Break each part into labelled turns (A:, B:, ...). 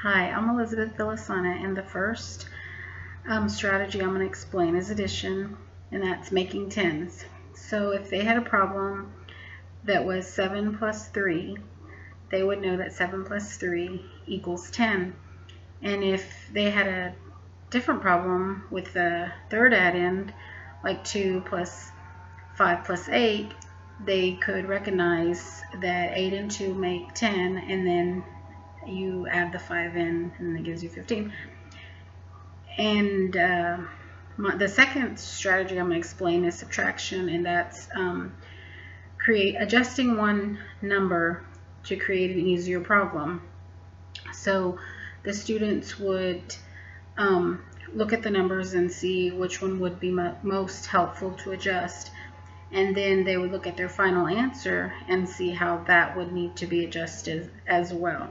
A: Hi, I'm Elizabeth Villasana, and the first strategy I'm going to explain is addition, and that's making tens. So if they had a problem that was 7 plus 3, they would know that 7 plus 3 equals 10. And if they had a different problem with the third addend, like 2 plus 5 plus 8, they could recognize that 8 and 2 make 10, and then you add the 5 in, and it gives you 15. And the second strategy I'm going to explain is subtraction, and that's adjusting one number to create an easier problem. So the students would look at the numbers and see which one would be most helpful to adjust, and then they would look at their final answer and see how that would need to be adjusted as well.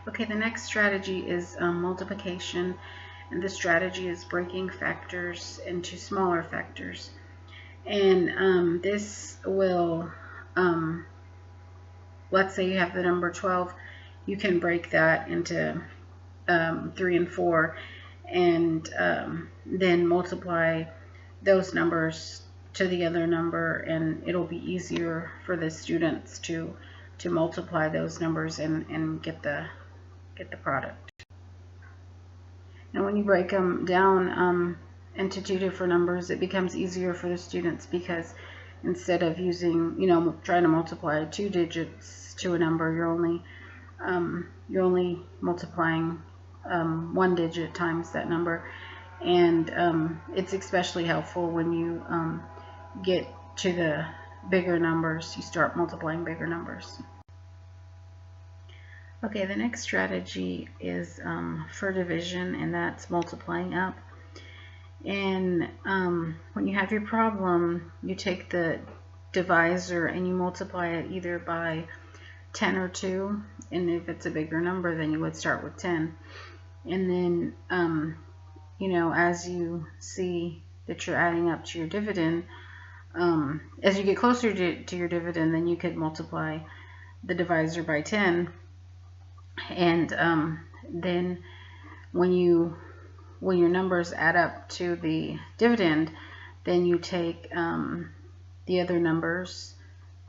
A: Okay, the next strategy is multiplication, and the strategy is breaking factors into smaller factors. And this will, let's say you have the number 12, you can break that into 3 and 4, and then multiply those numbers to the other number, and it'll be easier for the students to multiply those numbers and get the product. And when you break them down into two different numbers, it becomes easier for the students, because instead of using, trying to multiply 2 digits to a number, you're only multiplying 1 digit times that number. And it's especially helpful when you get to the bigger numbers. You start multiplying bigger numbers. Okay, the next strategy is for division, and that's multiplying up. And when you have your problem, you take the divisor and you multiply it either by 10 or 2, and if it's a bigger number, then you would start with 10. And then, as you see that you're adding up to your dividend, as you get closer to your dividend, then you could multiply the divisor by 10. And then when your numbers add up to the dividend, then you take the other numbers,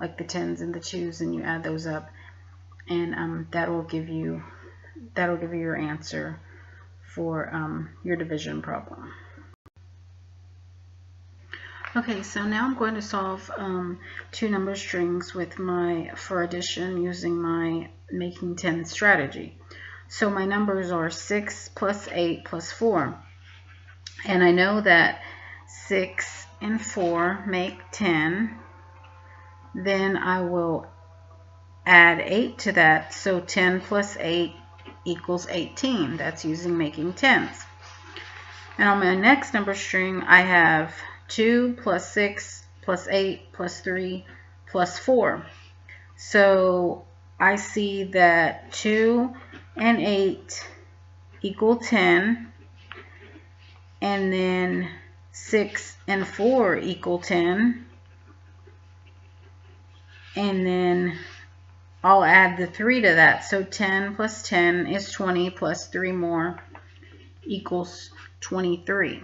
A: like the 10s and the 2s, and you add those up, and that will give you your answer for your division problem. Okay, so now I'm going to solve 2 number strings for addition using my making 10 strategy. So my numbers are 6 plus 8 plus 4. And I know that 6 and 4 make 10. Then I will add 8 to that. So 10 plus 8 equals 18. That's using making 10s. And on my next number string, I have 2 plus 6 plus 8 plus 3 plus 4. So I see that 2 and 8 equal 10, and then 6 and 4 equal 10, and then I'll add the 3 to that. So 10 plus 10 is 20, plus 3 more equals 23.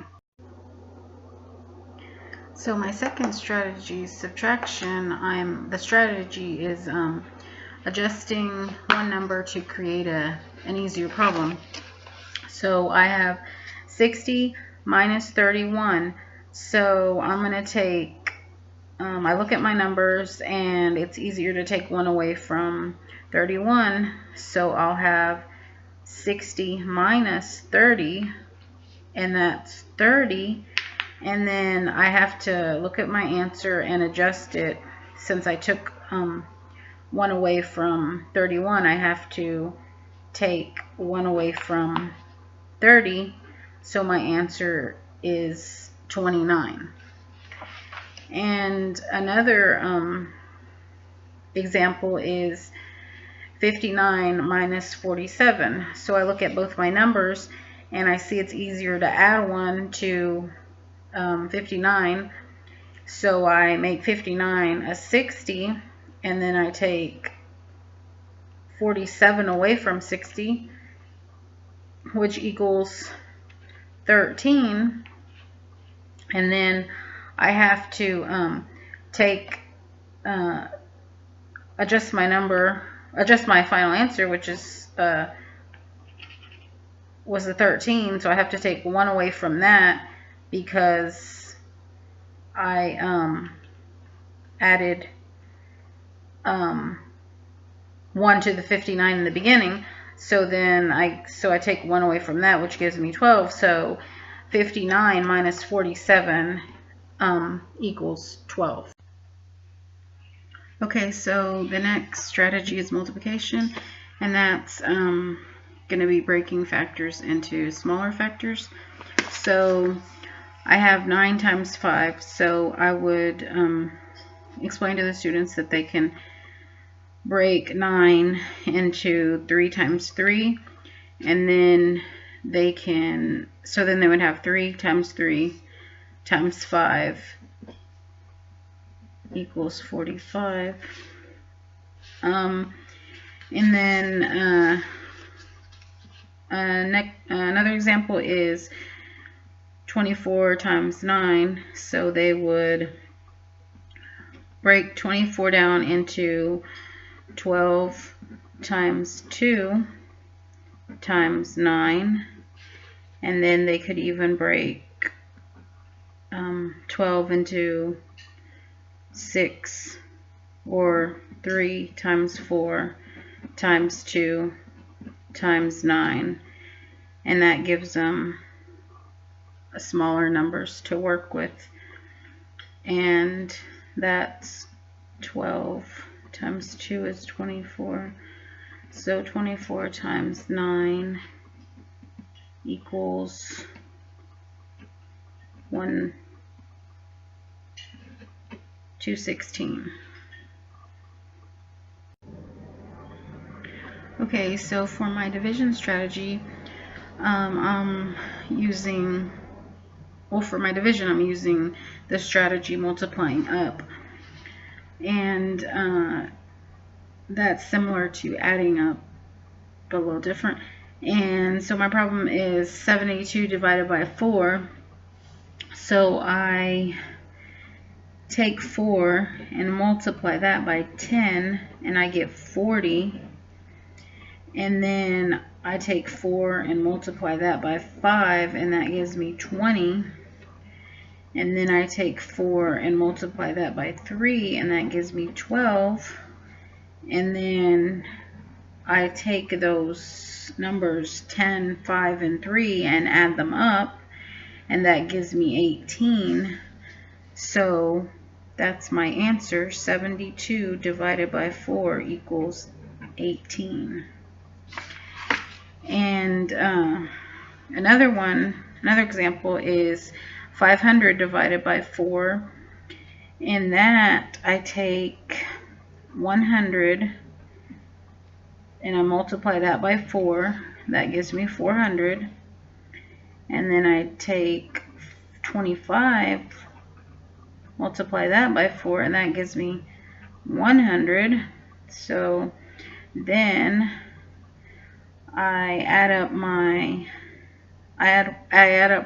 A: So my second strategy is subtraction. The strategy is adjusting one number to create an easier problem. So I have 60 minus 31. So I'm going to take, I look at my numbers, and it's easier to take 1 away from 31. So I'll have 60 minus 30, and that's 30. And then I have to look at my answer and adjust it. Since I took 1 away from 31, I have to take 1 away from 30, so my answer is 29. And another example is 59 minus 47. So I look at both my numbers, and I see it's easier to add 1 to 59, so I make 59 a 60, and then I take 47 away from 60, which equals 13. And then I have to adjust my final answer, which is was the 13. So I have to take 1 away from that because I added 1 to the 59 in the beginning. So then I take 1 away from that, which gives me 12. So 59 minus 47 equals 12. Okay, so the next strategy is multiplication, and that's going to be breaking factors into smaller factors. So I have 9 times 5, so I would explain to the students that they can break 9 into 3 times 3, and then they can, so then they would have 3 times 3 times 5 equals 45. And then another example is 24 times 9, so they would break 24 down into 12 times 2 times 9, and then they could even break 12 into 6, or 3 times 4 times 2 times 9, and that gives them smaller numbers to work with. And that's 12 times 2 is 24, so 24 times 9 equals 216. Okay, so for my division strategy, I'm using the strategy multiplying up, and that's similar to adding up, but a little different. And so my problem is 72 divided by 4, so I take 4 and multiply that by 10, and I get 40. And then I take 4 and multiply that by 5, and that gives me 20. And then I take 4 and multiply that by 3, and that gives me 12. And then I take those numbers 10, 5, and 3 and add them up, and that gives me 18. So that's my answer. 72 divided by 4 equals 18. And another example is 500 divided by 4. In that, I take 100 and I multiply that by 4. That gives me 400. And then I take 25, multiply that by 4, and that gives me 100. So then I add up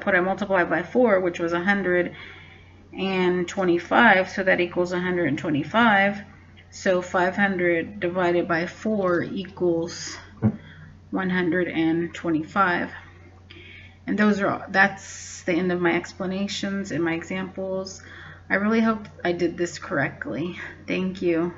A: what I multiplied by 4, which was 125, so that equals 125. So 500 divided by 4 equals 125. And that's the end of my explanations and my examples. I really hope I did this correctly. Thank you.